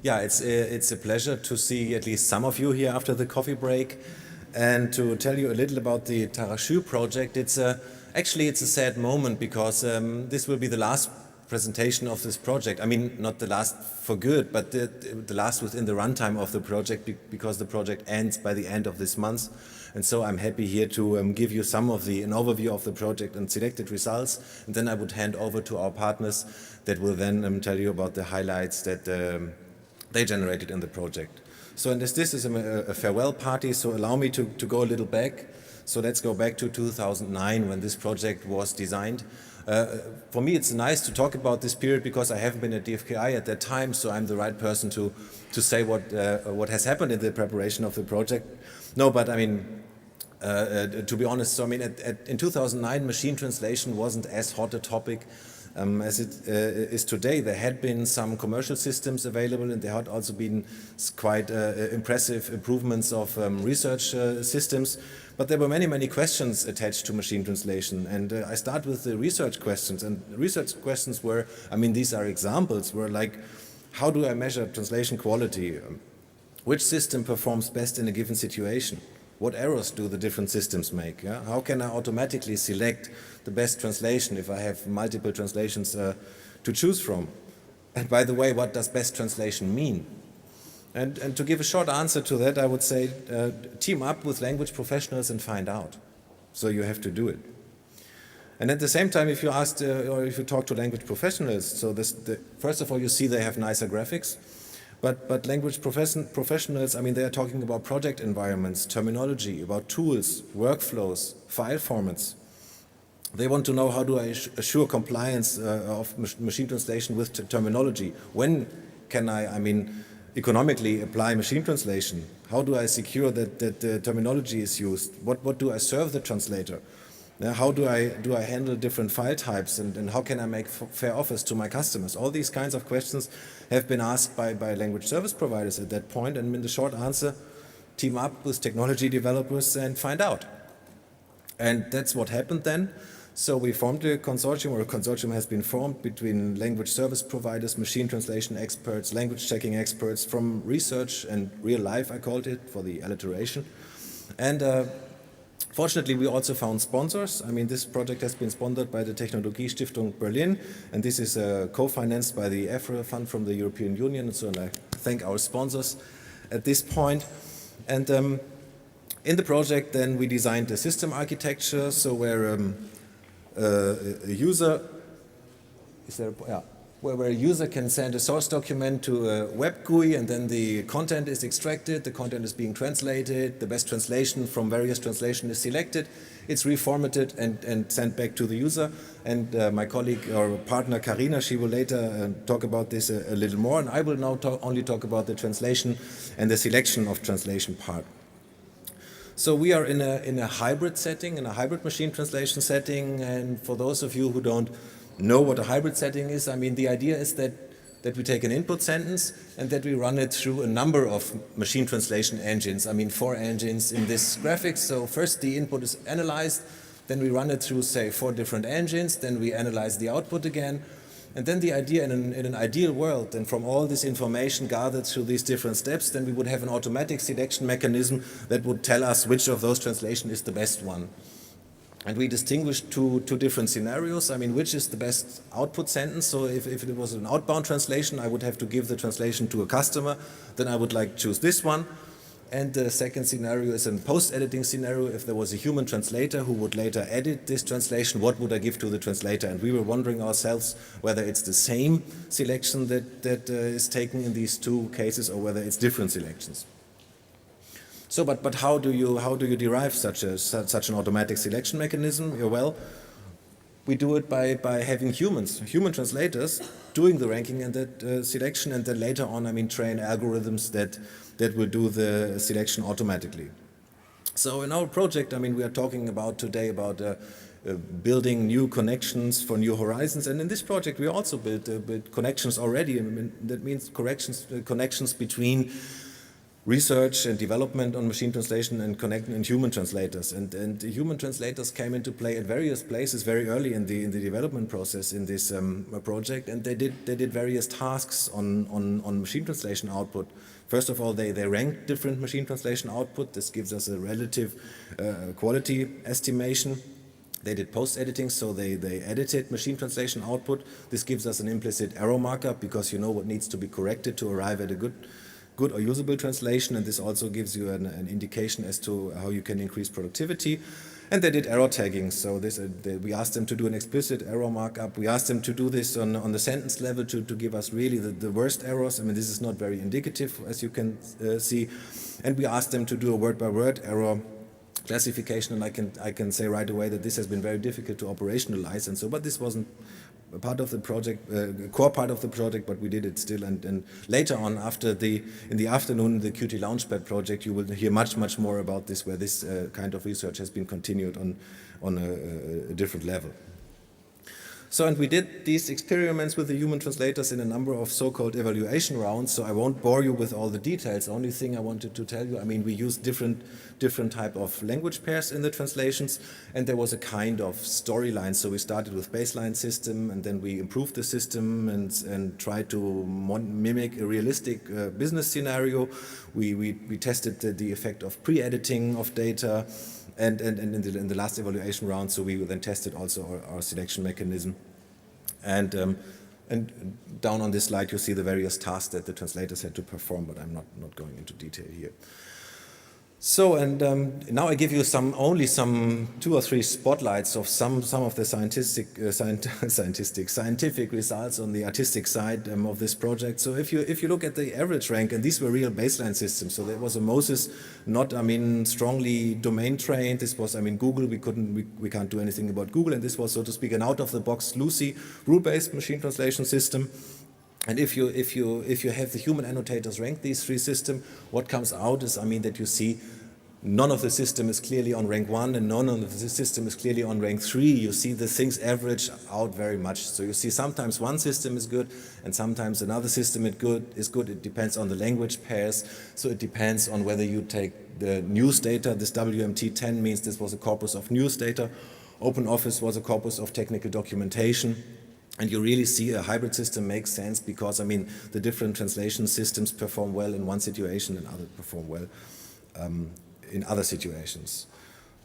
Yeah, it's a pleasure to see at least some of you here after the coffee break, and to tell you a little about the taraXÜ project. Actually it's a sad moment because this will be the last presentation of this project. I mean, not the last for good, but the last within the runtime of the project, because the project ends by the end of this month. And so I'm happy here to give you an overview of the project and selected results, and then I would hand over to our partners that will then tell you about the highlights that they generated in the project. So, and this is a farewell party, so allow me to go a little back. So let's go back to 2009 when this project was designed. For me it's nice to talk about this period because I haven't been at DFKI at that time, so I'm the right person to say what has happened in the preparation of the project. No, but I mean, to be honest, so I mean, in 2009 machine translation wasn't as hot a topic as it is today. There had been some commercial systems available, and there had also been quite impressive improvements of research systems. But there were many questions attached to machine translation, and I start with the research questions. And the research questions were, I mean, these are examples, were like, how do I measure translation quality? Which system performs best in a given situation? What errors do the different systems make? Yeah? How can I automatically select the best translation if I have multiple translations to choose from? And by the way, what does best translation mean? And to give a short answer to that, I would say team up with language professionals and find out. So you have to do it. And at the same time, if you ask or if you talk to language professionals, so first of all, you see they have nicer graphics. But language professionals, I mean, they are talking about project environments, terminology, about tools, workflows, file formats. They want to know, how do I assure compliance of machine translation with terminology? When can I mean, economically apply machine translation? How do I secure that the terminology is used? What do I serve the translator? How do I handle different file types, and how can I make fair offers to my customers? All these kinds of questions have been asked by language service providers at that point, and in the short answer, team up with technology developers and find out. And that's what happened then. So we formed a consortium, or a consortium has been formed between language service providers, machine translation experts, language checking experts from research and real life, I called it, for the alliteration. And fortunately, we also found sponsors. I mean, this project has been sponsored by the Technologiestiftung Berlin, and this is co-financed by the EFRE fund from the European Union. So I thank our sponsors at this point. And in the project, then, we designed a system architecture, so where a user where a user can send a source document to a web GUI, and then the content is extracted, the content is being translated, the best translation from various translations is selected, it's reformatted and sent back to the user. And my colleague or partner Karina, she will later talk about this a little more, and I will now only talk about the translation and the selection of translation part. So we are in a hybrid setting, in a hybrid machine translation setting, and for those of you who don't know what a hybrid setting is, I mean, the idea is that we take an input sentence and that we run it through a number of machine translation engines. I mean, 4 engines in this graphic. So first the input is analyzed, then we run it through, say, 4 different engines, then we analyze the output again. And then the idea in an ideal world, and from all this information gathered through these different steps, then we would have an automatic selection mechanism that would tell us which of those translations is the best one. And we distinguished two different scenarios. I mean, which is the best output sentence? So if it was an outbound translation, I would have to give the translation to a customer. Then I would like choose this one. And the second scenario is a post-editing scenario. If there was a human translator who would later edit this translation, what would I give to the translator? And we were wondering ourselves whether it's the same selection that is taken in these two cases, or whether it's different selections. So, but how do you derive such an automatic selection mechanism? Well, we do it by having human translators doing the ranking and that selection, and then later on, I mean, train algorithms that will do the selection automatically. So in our project, I mean, we are talking about today about building new connections for new horizons, and in this project we also built connections already. I mean, that means connections between research and development on machine translation and connecting and human translators. And human translators came into play at various places very early in the development process in this project, and they did various tasks on machine translation output. First of all, they ranked different machine translation output. This gives us a relative quality estimation. They did post-editing, so they edited machine translation output. This gives us an implicit error markup because you know what needs to be corrected to arrive at a good or usable translation, and this also gives you an indication as to how you can increase productivity. And they did error tagging, so we asked them to do an explicit error markup. We asked them to do this on the sentence level to give us really the worst errors. I mean, this is not very indicative, as you can see. And we asked them to do a word-by-word error classification, and I can say right away that this has been very difficult to operationalize, and so, but this wasn't a part of the project, core part of the project, but we did it still. And later on, in the afternoon, the Qt Launchpad project, you will hear much more about this, where this kind of research has been continued on a different level. So, and we did these experiments with the human translators in a number of so-called evaluation rounds, so I won't bore you with all the details. The only thing I wanted to tell you, I mean, we used different type of language pairs in the translations, and there was a kind of storyline. So we started with baseline system, and then we improved the system and tried to mimic a realistic business scenario. We tested the effect of pre-editing of data, and in the last evaluation round, so we then tested also our selection mechanism. And down on this slide, you see the various tasks that the translators had to perform, but I'm not going into detail here. So, and now I give you only some 2 or 3 spotlights of some of the scientific results on the artistic side of this project. So if you look at the average rank, and these were real baseline systems, so there was a Moses, not strongly domain trained. This was Google. We can't do anything about Google, and this was, so to speak, an out-of-the-box Lucy rule-based machine translation system. And if you have the human annotators rank these 3 systems, what comes out is, that you see none of the system is clearly on rank 1 and none of the system is clearly on rank 3. You see the things average out very much. So you see sometimes one system is good and sometimes another system is good. It depends on the language pairs. So it depends on whether you take the news data. This WMT10 means this was a corpus of news data. OpenOffice was a corpus of technical documentation. And you really see a hybrid system makes sense because, the different translation systems perform well in one situation and others perform well in other situations.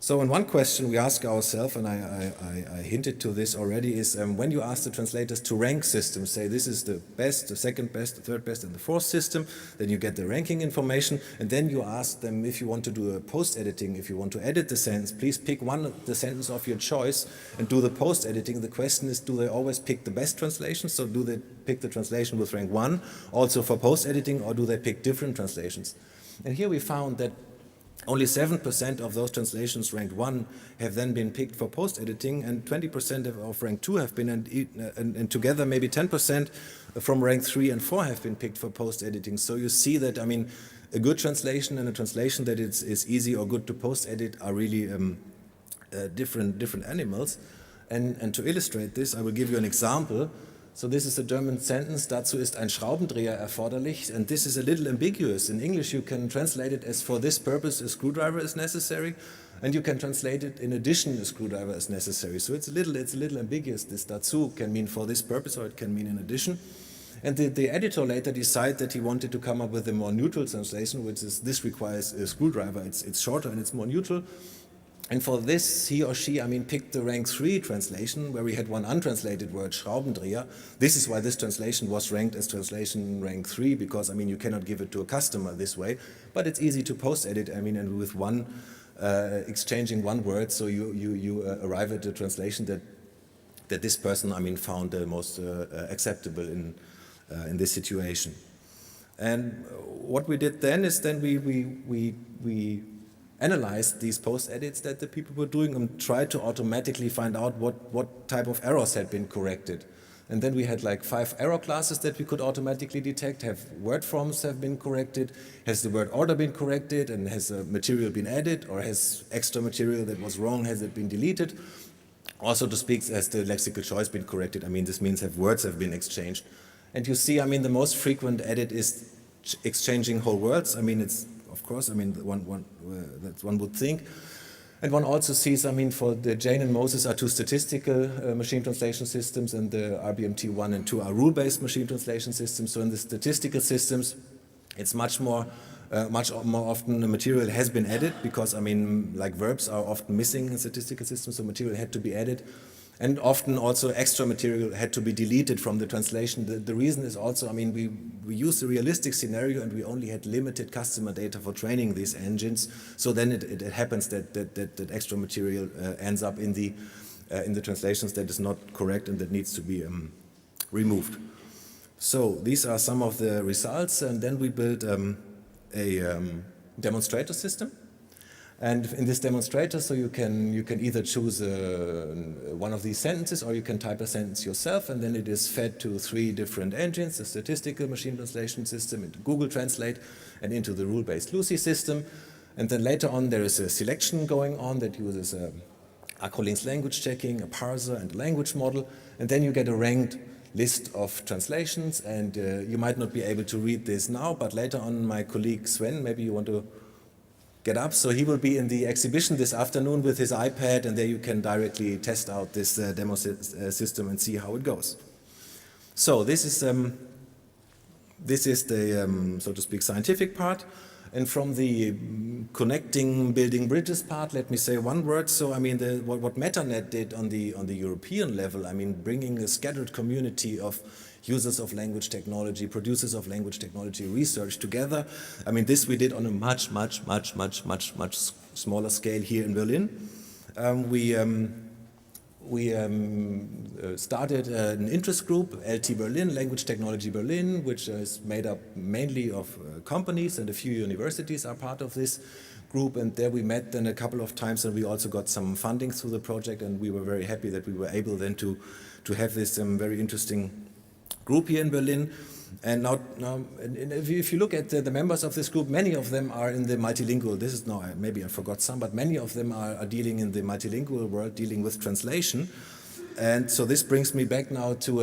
So in one question we ask ourselves, and I hinted to this already, is when you ask the translators to rank systems, say this is the best, the second best, the third best, and the fourth system, then you get the ranking information, and then you ask them if you want to do a post-editing, if you want to edit the sentence, please pick the sentence of your choice and do the post-editing. The question is, do they always pick the best translation? So do they pick the translation with rank 1 also for post-editing, or do they pick different translations? And here we found that only 7% of those translations ranked 1 have then been picked for post-editing, and 20% of rank 2 have been, and together maybe 10% from rank 3 and 4 have been picked for post-editing. So you see that, a good translation and a translation that is easy or good to post-edit are really different animals. And to illustrate this, I will give you an example. So this is a German sentence, dazu ist ein Schraubendreher erforderlich, and this is a little ambiguous. In English you can translate it as for this purpose a screwdriver is necessary, and you can translate it in addition a screwdriver is necessary. So it's a little ambiguous. This dazu can mean for this purpose or it can mean in addition. And the editor later decided that he wanted to come up with a more neutral translation, which is this requires a screwdriver, it's shorter and it's more neutral. And for this, he or she, picked the rank 3 translation, where we had one untranslated word, Schraubendreher. This is why this translation was ranked as translation rank 3, because, you cannot give it to a customer this way. But it's easy to post-edit, and with exchanging one word, so you arrive at a translation that this person, found the most acceptable in this situation. And what we did then is we analyzed these post-edits that the people were doing and tried to automatically find out what type of errors had been corrected. And then we had like 5 error classes that we could automatically detect. Have word forms have been corrected? Has the word order been corrected? And has the material been added? Or has extra material that was wrong, has it been deleted? Also to speak, has the lexical choice been corrected? This means words have been exchanged. And you see, the most frequent edit is exchanging whole words. I mean, it's, of course, I mean, that one would think. And one also sees, I mean, for the Jane and Moses are two statistical machine translation systems, and the RBMT 1 and 2 are rule-based machine translation systems. So in the statistical systems, it's much more often the material has been added, because, I mean, like verbs are often missing in statistical systems, so material had to be added. And often also extra material had to be deleted from the translation. The reason is also, I mean, we used a realistic scenario and we only had limited customer data for training these engines. So then it happens that extra material ends up in the translations that is not correct and that needs to be removed. So these are some of the results, and then we built a demonstrator system. And in this demonstrator, so you can either choose one of these sentences, or you can type a sentence yourself, and then it is fed to 3 different engines: a statistical machine translation system, into Google Translate, and into the rule-based Lucy system. And then later on there is a selection going on that uses Acrolinks language checking, a parser, and a language model, and then you get a ranked list of translations. And you might not be able to read this now, but later on my colleague Sven, maybe you want to get up. So he will be in the exhibition this afternoon with his iPad, and there you can directly test out this demo system and see how it goes. So this is the, so to speak, scientific part. And from the connecting, building bridges part, let me say one word. So I mean, what MetaNet did on the European level, I mean, bringing a scattered community of users of language technology, producers of language technology research together. I mean, this we did on a much smaller scale here in Berlin. We started an interest group, LT Berlin, Language Technology Berlin, which is made up mainly of companies, and a few universities are part of this group. And there we met then a couple of times, and we also got some funding through the project, and we were very happy that we were able then to have this very interesting group here in Berlin. And now if you look at the members of this group, many of them are in the multilingual. This is now, maybe I forgot some, but many of them are dealing in the multilingual world, dealing with translation. And so this brings me back now to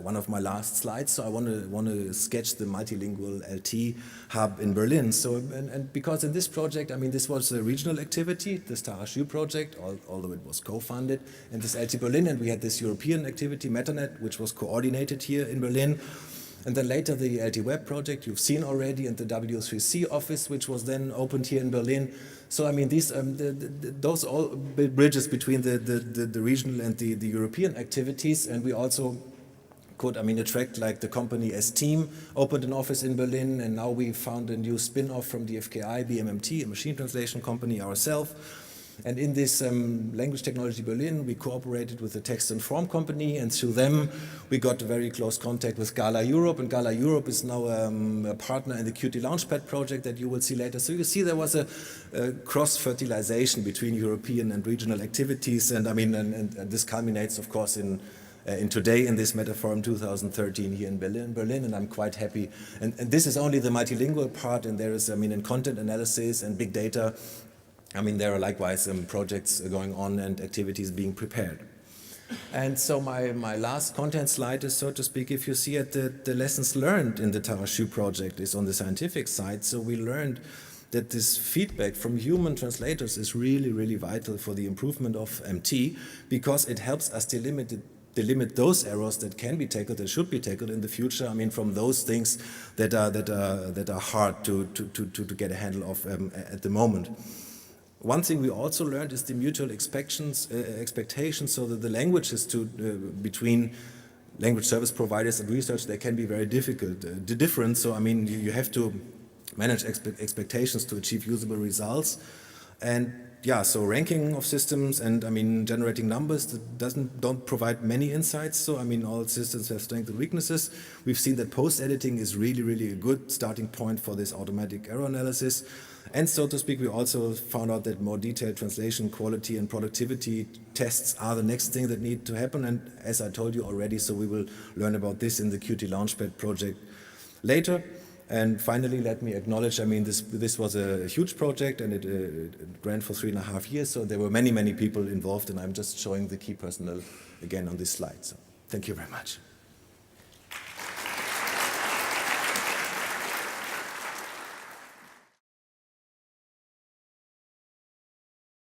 one of my last slides. So I want to sketch the Multilingual LT Hub in Berlin. So and because in this project, I mean, this was a regional activity, this taraXÜ project, although it was co-funded, and this LT Berlin, and we had this European activity, MetaNet, which was coordinated here in Berlin. And then later the LT Web project you've seen already, and the W3C office, which was then opened here in Berlin. So I mean, these those all build bridges between the regional and the European activities, and we also could, I mean, attract, like the company S-Team opened an office in Berlin, and now we found a new spin-off from DFKI, BMMT, a machine translation company ourselves. And in this Language Technology Berlin, we cooperated with the Text and Form company, and through them we got a very close contact with Gala Europe, and Gala Europe is now a partner in the Qt Launchpad project that you will see later. So you see there was a cross-fertilization between European and regional activities, and I mean, and this culminates, of course, in today in this Metaforum 2013 here in Berlin, and I'm quite happy. And this is only the multilingual part, and there is, I mean, in content analysis and big data, I mean, there are likewise projects going on and activities being prepared. And so my last content slide is, so to speak, if you see it, the lessons learned in the taraXÜ project is on the scientific side. So we learned that this feedback from human translators is really, really vital for the improvement of MT, because it helps us to limit those errors that can be tackled, that should be tackled in the future. I mean, from those things that are hard to get a handle of at the moment. One thing we also learned is the mutual expectations, so that the languages between language service providers and research, they can be very different. So I mean, you have to manage expectations to achieve usable results. And yeah, so ranking of systems and, I mean, generating numbers don't provide many insights. So I mean, all systems have strengths and weaknesses. We've seen that post-editing is really, really a good starting point for this automatic error analysis. And so to speak, we also found out that more detailed translation, quality and productivity tests are the next thing that need to happen. And as I told you already, so we will learn about this in the Qt Launchpad project later. And finally, let me acknowledge, I mean, this was a huge project, and it ran for 3.5 years, so there were many, many people involved, and I'm just showing the key personnel again on this slide. So thank you very much.